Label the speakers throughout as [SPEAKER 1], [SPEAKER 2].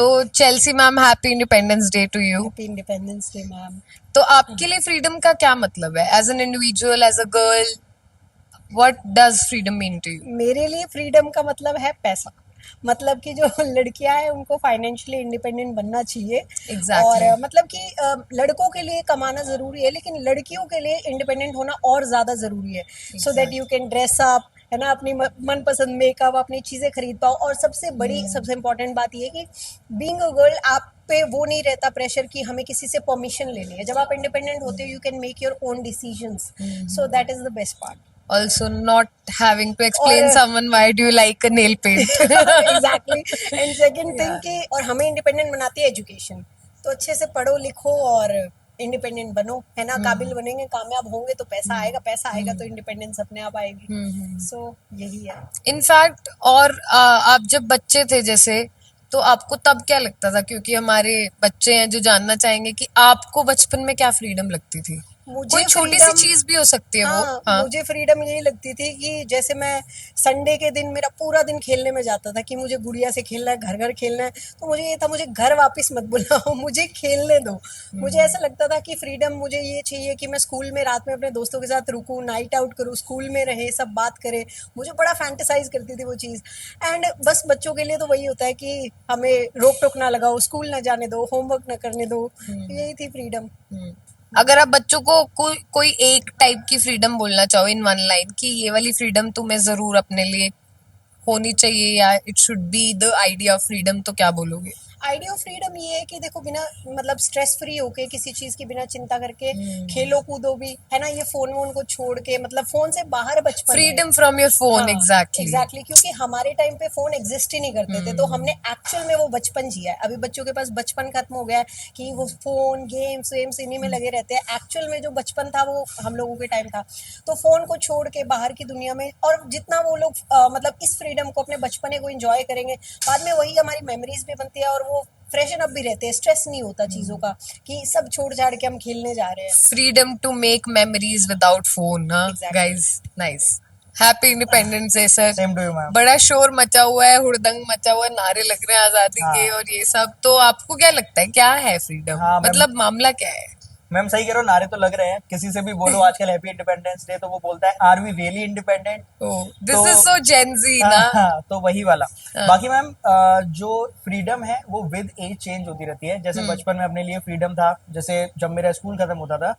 [SPEAKER 1] तो Chelsea ma'am, happy independence day to you.
[SPEAKER 2] Happy independence day ma'am.
[SPEAKER 1] तो आपके लिए फ्रीडम का क्या मतलब है, as an individual, as a girl, what does freedom mean to you?
[SPEAKER 2] मेरे लिए फ्रीडम का मतलब है पैसा। मतलब कि जो लड़कियां हैं उनको फाइनेंशियली इंडिपेंडेंट बनना चाहिए। और
[SPEAKER 1] एग्जैक्टली।
[SPEAKER 2] मतलब कि लड़कों के लिए कमाना ज़रूरी है, लेकिन लड़कियों के लिए इंडिपेंडेंट होना और ज़्यादा ज़रूरी है। So that you can dress up, है ना, अपनी मनपसंद मेकअप, अपनी चीज़ें खरीद पाओ। और सबसे बड़ी सबसे इम्पोर्टेंट बात यह है कि बीइंग अ गर्ल आप पे वो नहीं रहता प्रेशर कि हमें किसी से परमिशन लेनी है। जब आप इंडिपेंडेंट होते हो, you can make your own decisions. So that is the best part.
[SPEAKER 1] Also, not having to
[SPEAKER 2] और
[SPEAKER 1] explain someone why do you like a nail paint.
[SPEAKER 2] Exactly. And second thing
[SPEAKER 1] Yeah.
[SPEAKER 2] कि और हमें independent बनाती है education. तो अच्छे से पढ़ो लिखो और इंडिपेंडेंट बनो, है ना। काबिल बनेंगे, कामयाब होंगे तो पैसा आएगा, पैसा आएगा तो इंडिपेंडेंस अपने आप आएगी। सो यही है।
[SPEAKER 1] इनफैक्ट, और आप जब बच्चे थे जैसे, तो आपको तब क्या लगता था? क्योंकि हमारे बच्चे हैं जो जानना चाहेंगे कि आपको बचपन में क्या फ्रीडम लगती थी। कोई
[SPEAKER 2] मुझे
[SPEAKER 1] छोटी सी
[SPEAKER 2] फ्रीडम,
[SPEAKER 1] चीज भी हो सकती है वो।
[SPEAKER 2] हाँ,
[SPEAKER 1] हाँ।
[SPEAKER 2] मुझे फ्रीडम यही लगती थी कि जैसे मैं संडे के दिन मेरा पूरा दिन खेलने में जाता था कि मुझे गुड़िया से खेलना है, घर घर खेलना है। तो मुझे ये था, मुझे घर वापस मत बुलाओ, मुझे खेलने दो। मुझे ऐसा लगता था कि फ्रीडम मुझे ये चाहिए कि मैं स्कूल में रात में अपने दोस्तों के साथ रुकूं, नाइट आउट करूं, स्कूल में रहे, सब बात करें। मुझे बड़ा फैंटेसाइज करती थी वो चीज़। एंड बस बच्चों के लिए तो वही होता है कि हमें रोक टोक ना लगाओ, स्कूल ना जाने दो, होमवर्क ना करने दो। यही थी फ्रीडम।
[SPEAKER 1] अगर आप बच्चों को कोई एक टाइप की फ्रीडम बोलना चाहो इन वन लाइन, कि ये वाली फ्रीडम तुम्हें जरूर अपने लिए होनी चाहिए, या it should be the idea of freedom, तो क्या बोलोगे?
[SPEAKER 2] आइडिया ऑफ फ्रीडम ये है कि देखो, बिना मतलब स्ट्रेस फ्री होके, किसी चीज की बिना चिंता करके खेलो कूदो भी, है ना। ये फोन वोन को छोड़ के, मतलब फोन से बाहर बचपन है।
[SPEAKER 1] फ्रीडम फ्रॉम योर फोन,
[SPEAKER 2] हाँ,
[SPEAKER 1] एग्जैक्टली।
[SPEAKER 2] एग्जैक्टली, क्योंकि हमारे टाइम पे फोन एग्जिस्ट ही नहीं करते थे, तो हमने एक्चुअल में वो बचपन जिया है। अभी बच्चों के पास बचपन खत्म हो गया है कि वो फोन गेम्स वेम्स इन्हीं में लगे रहते हैं। एक्चुअल में जो बचपन था वो हम लोगों के टाइम था। तो फोन को छोड़ के बाहर की दुनिया में, और जितना वो लोग मतलब इस फ्रीडम को, अपने बचपने को एंजॉय करेंगे, बाद में वही हमारी मेमोरीज भी बनती है। और वो फ्रेशन अप भी रहते हैं, स्ट्रेस नहीं होता चीजों का कि सब छोड़ छाड़ के हम खेलने जा रहे हैं।
[SPEAKER 1] Freedom to make memories without phone. हाँ
[SPEAKER 2] exactly.
[SPEAKER 1] Guys, nice. Happy independence day sir.
[SPEAKER 3] Same to you ma'am.
[SPEAKER 1] बड़ा शोर मचा हुआ है, हुड़दंग मचा हुआ है, नारे लग रहे हैं आजादी के
[SPEAKER 3] हाँ।
[SPEAKER 1] और ये सब। तो आपको क्या लगता है, क्या है फ्रीडम?
[SPEAKER 3] हाँ मैम,
[SPEAKER 1] मतलब मामला क्या है?
[SPEAKER 3] मैम सही कह रहे हो, नारे तो लग रहे हैं। किसी से भी बोलो आजकल हैप्पी इंडिपेंडेंस डे, तो वो बोलता है आर वी रियली इंडिपेंडेंट।
[SPEAKER 1] ओह,
[SPEAKER 3] तो
[SPEAKER 1] दिस इज सो जेंजी ना।
[SPEAKER 3] हाँ, तो वही वाला।
[SPEAKER 1] हाँ।
[SPEAKER 3] बाकी मैम, जो फ्रीडम है वो विद एज चेंज होती रहती है। जैसे बचपन में अपने लिए फ्रीडम था, जैसे जब मेरा स्कूल खत्म होता था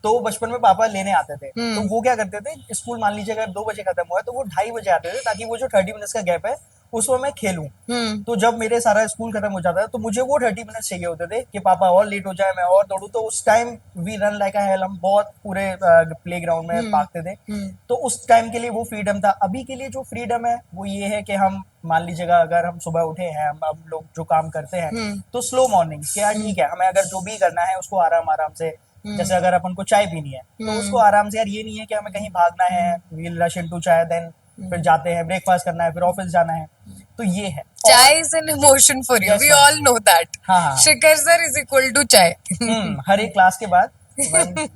[SPEAKER 3] तो बचपन में पापा लेने आते थे। तो वो क्या करते थे, स्कूल मान लीजिए अगर 2 बजे खत्म हुआ है तो वो 2:30 बजे आते थे, ताकि वो जो 30 मिनट्स का गैप है उसमें मैं खेलूं। तो जब मेरे सारा स्कूल खत्म हो जाता है तो मुझे वो 30 मिनट्स चाहिए होते थे कि पापा और लेट हो जाए, मैं और दौड़ू। तो उस time we run like a hell, हम बहुत पूरे प्ले ग्राउंड में भागते थे। तो उस टाइम के लिए वो फ्रीडम था। अभी के लिए जो फ्रीडम है वो ये है कि हम मान लीजिएगा अगर हम सुबह उठे हैं, हम लोग जो काम करते हैं तो स्लो मॉर्निंग क्या, ठीक है, हमें अगर जो भी करना है उसको आराम आराम से। जैसे अगर अपन को चाय पीनी है तो उसको आराम से, यार ये नहीं है कि हमें कहीं भागना है, वील रश इनटू चाय, देन फिर जाते हैं, ब्रेकफास्ट करना है, फिर ऑफिस जाना है। तो ये है।
[SPEAKER 1] Chai is an emotion for you,
[SPEAKER 3] Yes,
[SPEAKER 1] we
[SPEAKER 3] ma'am.
[SPEAKER 1] All know that.
[SPEAKER 3] हाँ हाँ।
[SPEAKER 1] Shikhar sir is equal to chai.
[SPEAKER 3] हर एक क्लास के बाद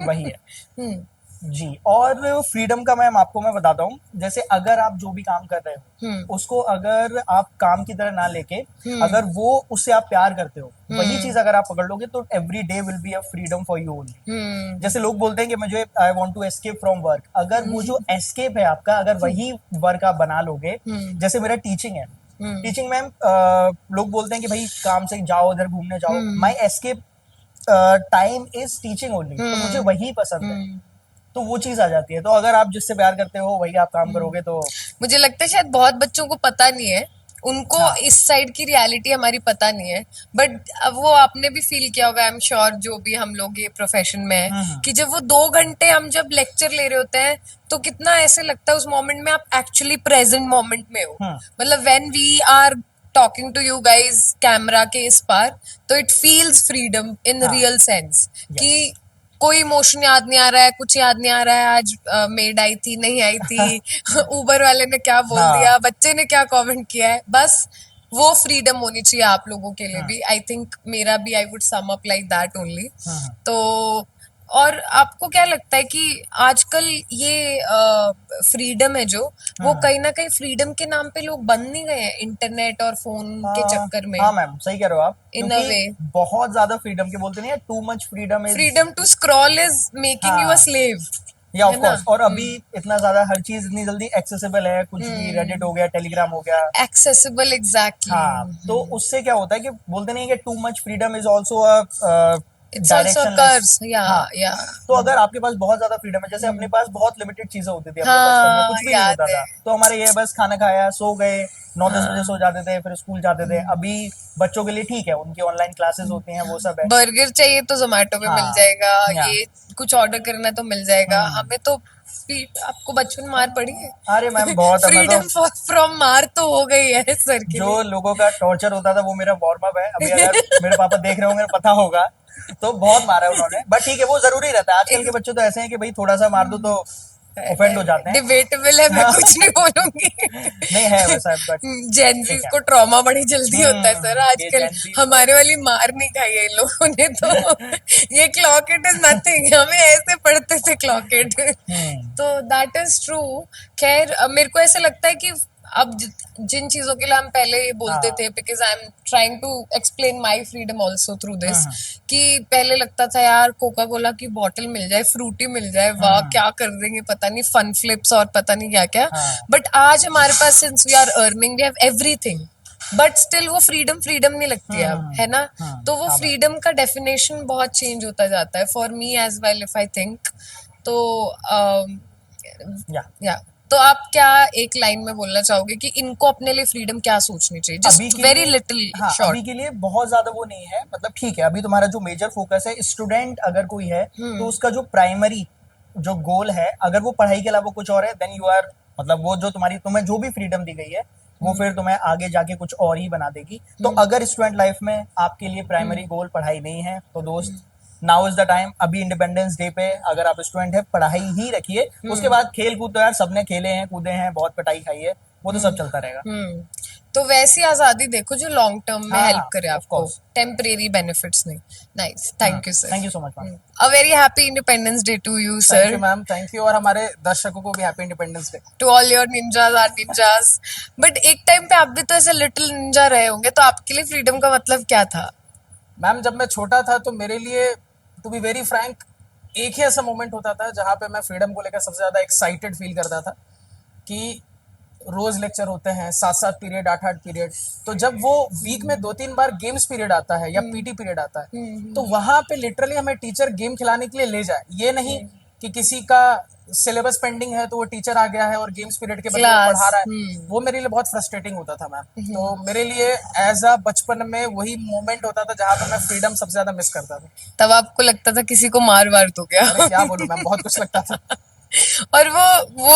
[SPEAKER 3] वही है। जी। और फ्रीडम का मैम आपको मैं बताता हूँ, जैसे अगर आप जो भी काम कर रहे हो उसको अगर आप काम की तरह ना लेके, अगर वो उससे आप प्यार करते हो, वही चीज अगर आप पकड़ लोगे तो every day will be a freedom for you only. जैसे लोग बोलते हैं कि मुझे I want to escape from work, अगर वो जो एस्केप है आपका, अगर वही वर्क आप बना लोगे। जैसे मेरा टीचिंग है, टीचिंग मैम, लोग बोलते हैं कि भाई काम से जाओ, उधर घूमने जाओ, माई escape time is teaching only, तो मुझे वही पसंद है। तो वो चीज आ जाती है। तो अगर आप जिससे प्यार करते हो वही आप काम करोगे तो।
[SPEAKER 1] मुझे लगता है शायद बहुत बच्चों को पता नहीं है, उनको
[SPEAKER 3] हाँ।
[SPEAKER 1] इस साइड की रियलिटी हमारी पता नहीं है। बट वो आपने भी फील किया होगा, आई एम श्योर, जो भी हम लोग ये प्रोफेशन में है, कि जब वो 2 घंटे हम जब लेक्चर ले रहे होते हैं तो कितना ऐसे लगता है उस मोमेंट में आप एक्चुअली प्रेजेंट मोमेंट में हो। मतलब when we are talking to you guys camera के इस पार, तो इट फील्स फ्रीडम इन
[SPEAKER 3] हाँ।
[SPEAKER 1] Real sense
[SPEAKER 3] Yes.
[SPEAKER 1] कि कोई इमोशन याद नहीं आ रहा है, कुछ याद नहीं आ रहा है, आज मेड आई थी नहीं आई थी, उबर वाले ने क्या बोल
[SPEAKER 3] हाँ।
[SPEAKER 1] दिया, बच्चे ने क्या कमेंट किया है, बस वो फ्रीडम होनी चाहिए आप लोगों के लिए भी। आई थिंक मेरा भी, I would sum up like that only. तो और आपको क्या लगता है कि आजकल ये फ्रीडम है जो वो कहीं ना कहीं फ्रीडम के नाम पे लोग बन नहीं गए हैं इंटरनेट और फोन के चक्कर में?
[SPEAKER 3] हाँ मैम, सही कह रहे हो आप,
[SPEAKER 1] इन अ वे
[SPEAKER 3] क्योंकि बहुत ज्यादा फ्रीडम के बोलते नहीं है, too much freedom is,
[SPEAKER 1] freedom to scroll is making you a
[SPEAKER 3] हाँ,
[SPEAKER 1] स्लेव,
[SPEAKER 3] या ऑफ
[SPEAKER 1] है ना?
[SPEAKER 3] कोर्स। और अभी इतना ज्यादा हर चीज इतनी जल्दी एक्सेसिबल है, कुछ भी रेडिट हो गया, टेलीग्राम हो गया।
[SPEAKER 1] Accessible, exactly.
[SPEAKER 3] हाँ, तो उससे क्या होता है कि बोलते नहीं है कि too much freedom is also
[SPEAKER 1] it's also
[SPEAKER 3] directionless.
[SPEAKER 1] कर्स, या
[SPEAKER 3] हाँ,
[SPEAKER 1] या
[SPEAKER 3] तो अगर आपके पास बहुत ज्यादा फ्रीडम है, जैसे अपने पास बहुत लिमिटेड चीजें होती थी अपने बचपन में,
[SPEAKER 1] हाँ,
[SPEAKER 3] कुछ भी नहीं
[SPEAKER 1] याद
[SPEAKER 3] होता
[SPEAKER 1] है।
[SPEAKER 3] था, तो हमारे ये बस खाना खाया, सो गए, 9-10 बजे सो जाते थे, फिर स्कूल जाते थे। अभी बच्चों के लिए ठीक है, उनकी ऑनलाइन क्लासेस होती हैं, वो सब है।
[SPEAKER 1] बर्गर चाहिए तो जोमेटो पे मिल
[SPEAKER 3] हाँ,
[SPEAKER 1] जाएगा,
[SPEAKER 3] या
[SPEAKER 1] ये कुछ ऑर्डर करना है तो मिल जाएगा। हमें तो आपको बचपन मार पड़ी है?
[SPEAKER 3] अरे मैम बहुत, मैं तो
[SPEAKER 1] फ्रीडम फ्रॉम मार तो हो गई है सर के
[SPEAKER 3] जो
[SPEAKER 1] लिए।
[SPEAKER 3] लोगों का टॉर्चर होता था वो मेरा वार्म अप है। अभी अगर मेरे पापा देख रहे होंगे, पता होगा, तो बहुत मारा है उन्होंने, बट ठीक है, वो जरूरी रहता है। आजकल के बच्चे तो ऐसे हैं कि भाई थोड़ा सा मार दो तो ऑफेंड हो जाते हैं।
[SPEAKER 1] डिबेटेबल है, मैं कुछ नहीं बोलूंगी।
[SPEAKER 3] नहीं है वैसा, बट
[SPEAKER 1] जेंजीज
[SPEAKER 3] ठीक है।
[SPEAKER 1] को ट्रॉमा बड़ी जल्दी होता है सर
[SPEAKER 3] ये
[SPEAKER 1] आजकल।
[SPEAKER 3] जेंजी
[SPEAKER 1] हमारे वाली मार नहीं खाई है इन लोगों ने तो। ये क्लॉकेट इज नथिंग, हमें ऐसे पढ़ते थे क्लॉकेट। तो दैट इज ट्रू। खैर मेरे को ऐसा लगता है कि अब जिन चीजों के लिए हम पहले ये बोलते
[SPEAKER 3] हाँ।
[SPEAKER 1] थे, because I am trying to explain my freedom also through this, कि पहले लगता था यार कोका कोला की बॉटल मिल जाए, फ्रूटी मिल जाए, वाह क्या कर देंगे, पता नहीं फन फ्लिप्स और पता नहीं क्या क्या।
[SPEAKER 3] हाँ।
[SPEAKER 1] बट आज हमारे पास, since we are earning, we have everything, but still वो फ्रीडम फ्रीडम नहीं लगती है अब, है ना? तो वो
[SPEAKER 3] हाँ,
[SPEAKER 1] फ्रीडम का डेफिनेशन बहुत चेंज होता जाता है, for me as well if I think. तो
[SPEAKER 3] या
[SPEAKER 1] या तो आप क्या एक लाइन में बोलना चाहोगे कि इनको अपने लिए फ्रीडम क्या सोचनी चाहिए?
[SPEAKER 3] अभी
[SPEAKER 1] जस्ट
[SPEAKER 3] के
[SPEAKER 1] वेरी
[SPEAKER 3] लिए,
[SPEAKER 1] लिटिल
[SPEAKER 3] हाँ,
[SPEAKER 1] शॉर्ट।
[SPEAKER 3] अभी के लिए बहुत ज्यादा वो नहीं है, मतलब ठीक है, अभी तुम्हारा जो मेजर फोकस है, स्टूडेंट अगर कोई है तो उसका जो प्राइमरी जो गोल है, अगर वो पढ़ाई के अलावा कुछ और है, देन यू आर, मतलब वो जो तुम्हें जो भी फ्रीडम दी गई है, वो फिर तुम्हें आगे जाके कुछ और ही बना देगी। तो अगर स्टूडेंट लाइफ में आपके लिए प्राइमरी गोल पढ़ाई नहीं है, तो दोस्त, नाउ इज द टाइम। अभी इंडिपेंडेंस डे पे अगर आप स्टूडेंट है, पढ़ाई ही रखिए। उसके बाद खेल कूद तो यार सबने खेले हैं, कूदे हैं, बहुत पिटाई खाई है, वो तो सब चलता रहेगा।
[SPEAKER 1] तो वैसी आजादी देखो जो लॉन्ग टर्म में
[SPEAKER 3] हाँ,
[SPEAKER 1] हेल्प करे
[SPEAKER 3] of
[SPEAKER 1] आपको,
[SPEAKER 3] course।
[SPEAKER 1] टेम्परेरी बेनिफिट्स नहीं। Nice, thank you sir.
[SPEAKER 3] Thank you so much ma'am.
[SPEAKER 1] A very happy independence day to you
[SPEAKER 4] thank
[SPEAKER 1] sir,
[SPEAKER 4] you ma'am, thank you, और हमारे दर्शकों को भी happy independence day.
[SPEAKER 1] To all your ninjas our ninjas. But एक time पे आप भी तो ऐसे लिटिल निंजा रहे होंगे, तो आपके लिए फ्रीडम का मतलब क्या था?
[SPEAKER 4] मैम जब मैं छोटा था तो मेरे लिए, टू बी वेरी फ्रैंक, एक ही ऐसा मोमेंट होता था जहाँ पे मैं फ्रीडम को लेकर सबसे ज्यादा एक्साइटेड फील करता था कि रोज लेक्चर होते हैं, 7-7 पीरियड, 8-8 पीरियड। तो जब वो वीक में 2-3 बार गेम्स पीरियड आता है या पीटी पीरियड आता है, तो वहां पे लिटरली हमें टीचर गेम खिलाने के लिए ले जाए, ये नहीं कि किसी का सिलेबस पेंडिंग है तो वो टीचर आ गया है और गेम्स पीरियड के बदले वो
[SPEAKER 1] Class,
[SPEAKER 4] पढ़ा रहा है, वो मेरे लिए बहुत फ्रस्ट्रेटिंग होता था मैम। तो मेरे लिए एज अ बचपन में वही मोमेंट होता था जहाँ पे मैं फ्रीडम सबसे ज्यादा मिस करता था।
[SPEAKER 1] तब आपको लगता था किसी को मार वार तो क्या?
[SPEAKER 4] अरे क्या बोलूं मैम, बहुत कुछ लगता था।
[SPEAKER 1] और वो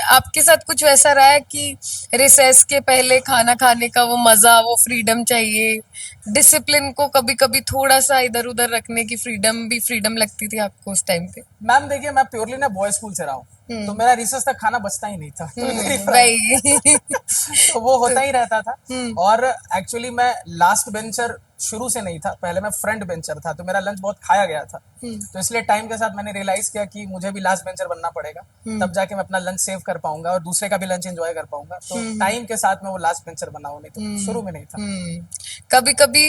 [SPEAKER 1] आपके साथ कुछ वैसा रहा है कि रिसेस के पहले खाना खाने का वो मजा, वो फ्रीडम चाहिए, डिसिप्लिन को कभी कभी थोड़ा सा इधर उधर रखने की फ्रीडम भी फ्रीडम लगती थी आपको उस टाइम पे?
[SPEAKER 4] मैम देखिए, मैं प्योरली ना बॉय स्कूल से रहा हूँ, तो मेरा रिसेस तक खाना बचता ही नहीं था। तो मेरी
[SPEAKER 1] वही।
[SPEAKER 4] तो वो होता ही रहता था। और एक्चुअली मैं लास्ट बेंचर शुरू से नहीं था, पहले मैं फ्रंट बेंचर था, तो मेरा लंच बहुत खाया गया था। तो इसलिए टाइम के साथ मैंने रियलाइज किया कि मुझे भी लास्ट बेंचर बनना पड़ेगा, तब जाके मैं अपना लंच सेव कर पाऊंगा और दूसरे का भी लंच एंजॉय कर पाऊंगा। तो टाइम के साथ मैं वो लास्ट बेंचर बना हूं, नहीं तो शुरू में नहीं था।
[SPEAKER 1] कभी कभी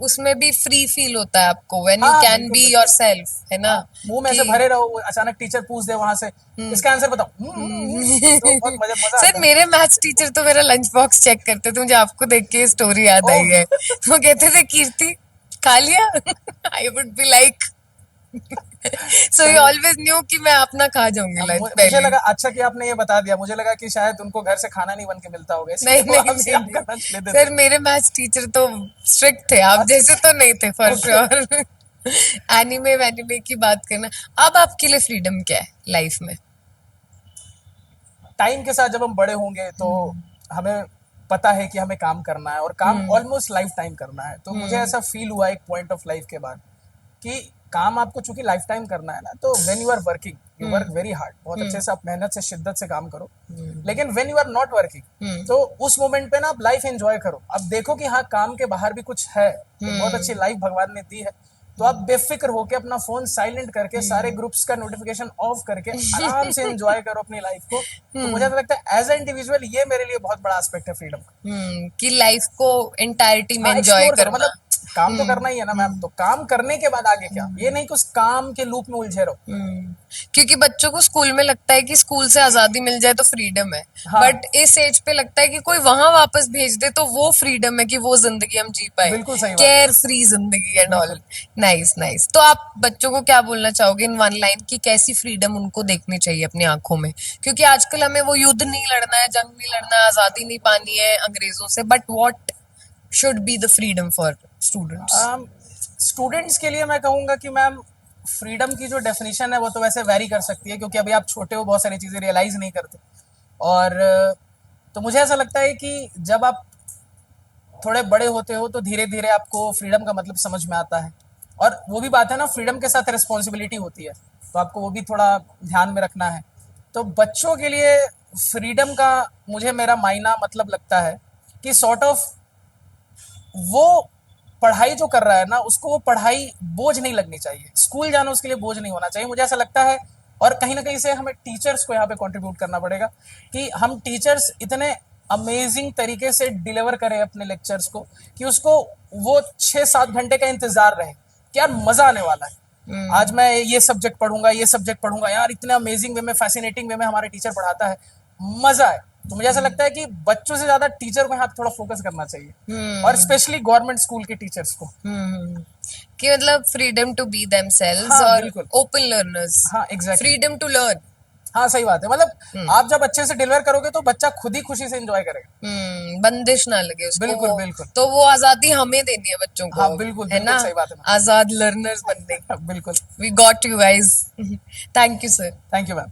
[SPEAKER 1] उसमें भी फ्री फील होता है आपको, व्हेन यू
[SPEAKER 4] हाँ,
[SPEAKER 1] कैन
[SPEAKER 4] बिल्कुल,
[SPEAKER 1] बी
[SPEAKER 4] बिल्कुल।
[SPEAKER 1] योरसेल्फ, है ना?
[SPEAKER 4] मुंह में ऐसे
[SPEAKER 1] कि-
[SPEAKER 4] भरे रहो, अचानक टीचर पूछ दे वहां से, इसका आंसर बताओ। तो बहुत मजा
[SPEAKER 1] सर
[SPEAKER 4] आता है।
[SPEAKER 1] मेरे मैथ्स टीचर तो मेरा लंच बॉक्स चेक करते थे, मुझे आपको देख के स्टोरी याद आई है। वो कहते थे कीर्ति खा लिया? I would be like, so you always new कि मैं अपना खा जाऊंगी लंच
[SPEAKER 4] मुझे
[SPEAKER 1] पहले।
[SPEAKER 4] लगा अच्छा कि आपने ये बता दिया, मुझे लगा कि शायद उनको घर से खाना नहीं बन के मिलता होगा, इसलिए
[SPEAKER 1] नहीं
[SPEAKER 4] वो
[SPEAKER 1] नहीं
[SPEAKER 4] आपसे
[SPEAKER 1] नहीं,
[SPEAKER 4] आपका लंच ले
[SPEAKER 1] नहीं।
[SPEAKER 4] देते।
[SPEAKER 1] सर मेरे मैथ्स टीचर तो स्ट्रिक्ट थे, आप जैसे तो नहीं थे फॉर श्योर। एनिमे वैनिमे की बात करना, अब आपके लिए फ्रीडम क्या है लाइफ में?
[SPEAKER 4] टाइम के साथ जब हम बड़े होंगे तो हमें पता है कि हमें काम करना है, और काम ऑलमोस्ट लाइफ टाइम करना है। तो मुझे ऐसा फील हुआ एक पॉइंट ऑफ लाइफ के बाद कि काम आपको चूंकि लाइफ टाइम करना है ना, तो when you are working, you work very hard, बहुत अच्छे से आप मेहनत से शिद्दत से काम करो। लेकिन when you are not working, तो उस मोमेंट पे ना आप लाइफ एंजॉय करो। अब देखो कि हाँ, काम के बाहर भी कुछ है, बहुत अच्छी लाइफ भगवान ने दी है, तो आप बेफिक्र होके अपना फोन साइलेंट करके सारे ग्रुप्स का नोटिफिकेशन ऑफ करके आराम से एंजॉय करो अपनी लाइफ को। तो मुझे तो लगता है एज ए इंडिविजुअल ये मेरे लिए बहुत बड़ा एस्पेक्ट है फ्रीडम का।
[SPEAKER 1] कि लाइफ को एंटायरिटी में
[SPEAKER 4] हाँ,
[SPEAKER 1] एंजॉय
[SPEAKER 4] explore करो,
[SPEAKER 1] करना।
[SPEAKER 4] मतलब काम तो करना ही है ना मैम, तो काम करने के बाद आगे क्या, ये नहीं कि उस काम के लूप में उलझे रहो।
[SPEAKER 1] क्योंकि बच्चों को स्कूल में लगता है कि स्कूल से आजादी मिल जाए तो फ्रीडम है,
[SPEAKER 4] हाँ।
[SPEAKER 1] बट इस एज पे लगता है कि कोई वहां वापस भेज दे तो वो फ्रीडम है, कि वो जिंदगी हम जी पाए,
[SPEAKER 4] बिल्कुल सही बात।
[SPEAKER 1] केयर फ्री जिंदगी एंड ऑल। Nice nice. तो आप बच्चों को क्या बोलना चाहोगे इन वन लाइन की, कैसी फ्रीडम उनको देखनी चाहिए अपनी आंखों में? क्योंकि आजकल हमें वो युद्ध नहीं लड़ना है, जंग नहीं लड़ना है, आजादी नहीं पानी है अंग्रेजों से, but what should be the freedom for students?
[SPEAKER 4] Students के लिए मैं कहूंगा कि मैम फ्रीडम की जो डेफिनेशन है वो तो वैसे वैरी कर सकती है, क्योंकि अभी आप छोटे हो, बहुत सारी चीज़ें रियलाइज नहीं करते। और तो मुझे ऐसा लगता है कि जब आप थोड़े बड़े होते हो तो धीरे धीरे आपको फ्रीडम का मतलब समझ में आता है। और वो भी बात है ना, फ्रीडम के साथ रिस्पॉन्सिबिलिटी होती है, तो आपको वो भी थोड़ा ध्यान में रखना है। तो बच्चों के लिए फ्रीडम का मुझे मेरा मायना मतलब लगता है कि सॉर्ट ऑफ वो पढ़ाई जो कर रहा है ना, उसको वो पढ़ाई बोझ नहीं लगनी चाहिए, स्कूल जाना उसके लिए बोझ नहीं होना चाहिए, मुझे ऐसा लगता है। और कहीं ना कहीं से हमें टीचर्स को यहाँ पे कंट्रीब्यूट करना पड़ेगा कि हम टीचर्स इतने अमेजिंग तरीके से डिलीवर करें अपने लेक्चर्स को कि उसको वो 6-7 घंटे का इंतजार रहे कि यार मजा आने वाला है, आज मैं ये सब्जेक्ट पढ़ूंगा यार, इतने अमेजिंग वे में, फैसिनेटिंग वे में हमारे टीचर पढ़ाता है, मजा है। तो मुझे ऐसा लगता है कि बच्चों से ज्यादा टीचर को यहाँ पे थोड़ा फोकस करना चाहिए, और स्पेशली गवर्नमेंट स्कूल के टीचर्स को।
[SPEAKER 1] कि मतलब फ्रीडम टू बी देमसेल्व्स
[SPEAKER 4] हाँ,
[SPEAKER 1] और
[SPEAKER 4] बिल्कुल।
[SPEAKER 1] Open learners.
[SPEAKER 4] हाँ, exactly।
[SPEAKER 1] Freedom to learn.
[SPEAKER 4] हाँ, सही बात है, मतलब आप जब अच्छे से डिलीवर करोगे तो बच्चा खुद ही खुशी से एंजॉय करेगा।
[SPEAKER 1] बंदिश ना लगे उसको।
[SPEAKER 4] बिल्कुल, बिल्कुल।
[SPEAKER 1] तो वो आजादी हमें देनी है बच्चों को।
[SPEAKER 4] हाँ, बिल्कुल,
[SPEAKER 1] है
[SPEAKER 4] बिल्कुल
[SPEAKER 1] ना,
[SPEAKER 4] सही बात है।
[SPEAKER 1] आजाद लर्नर्स बनने की।
[SPEAKER 4] बिल्कुल।
[SPEAKER 1] We got you guys. Thank you sir.
[SPEAKER 4] Thank you ma'am.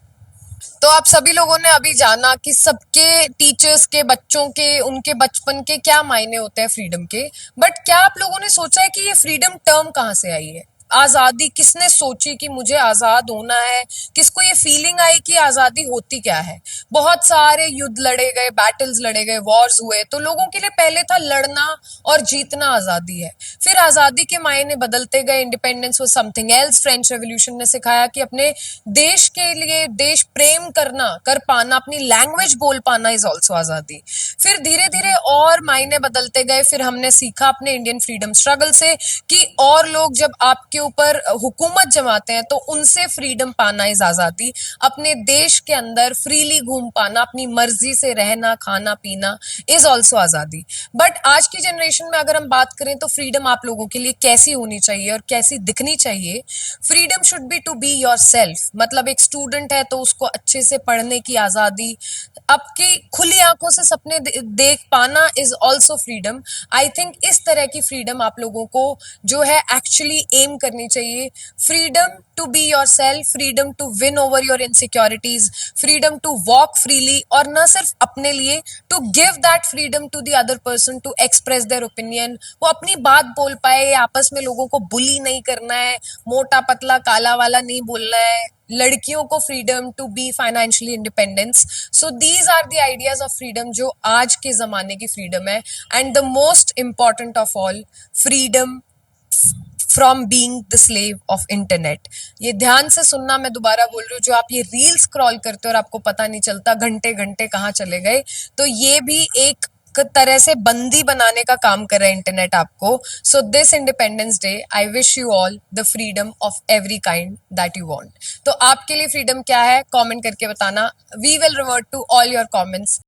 [SPEAKER 1] तो आप सभी लोगों ने अभी जाना कि सबके टीचर्स के, बच्चों के, उनके बचपन के क्या मायने होते हैं फ्रीडम के। बट क्या आप लोगों ने सोचा है कि ये फ्रीडम टर्म कहाँ से आई है? आजादी किसने सोची कि मुझे आजाद होना है? किसको ये फीलिंग आई कि आजादी होती क्या है? बहुत सारे युद्ध लड़े गए, बैटल्स लड़े गए, वॉर्स हुए, तो लोगों के लिए पहले था लड़ना और जीतना आजादी है। फिर आजादी के मायने बदलते गए, independence was something else. French revolution ने सिखाया कि अपने देश के लिए देश प्रेम करना, कर पाना, अपनी लैंग्वेज बोल पाना इज ऑल्सो आजादी। फिर धीरे धीरे और मायने बदलते गए। फिर हमने सीखा अपने इंडियन फ्रीडम स्ट्रगल से कि और लोग जब आपके ऊपर हुकूमत जमाते हैं तो उनसे फ्रीडम पाना इज आजादी। अपने देश के अंदर फ्रीली घूम पाना, अपनी मर्जी से रहना, खाना पीना इज ऑल्सो आजादी। बट आज की जनरेशन में अगर हम बात करें तो फ्रीडम आप लोगों के लिए कैसी होनी चाहिए और कैसी दिखनी चाहिए? Freedom should be to be yourself. मतलब एक स्टूडेंट है तो उसको अच्छे से पढ़ने की आजादी, आपकी खुली आंखों से सपने देख पाना is also freedom. I think इस तरह की फ्रीडम आप लोगों को जो है एक्चुअली एम करनी चाहिए। Freedom to be yourself, freedom to win over your insecurities, freedom to walk freely, और न सिर्फ अपने लिए, to give that freedom to the other person to express their opinion. वो अपनी बात बोल पाए, आपस में लोगों को बुली नहीं करना है, मोटा पतला काला वाला नहीं बोलना है, लड़कियों को freedom to be financially independence. So these are the ideas of freedom जो आज के जमाने की फ्रीडम है। And the most important of all, freedom from being the slave of internet. ये ध्यान से सुनना, मैं दोबारा बोल रही हूँ, जो आप ये रील स्क्रॉल करते हो और आपको पता नहीं चलता घंटे घंटे कहाँ चले गए, तो ये भी एक तरह से बंदी बनाने का काम कर रहा है इंटरनेट आपको। So this independence day I wish you all the freedom of every kind that you want. तो आपके लिए फ्रीडम क्या है, कमेंट करके बताना। We will revert to all your comments.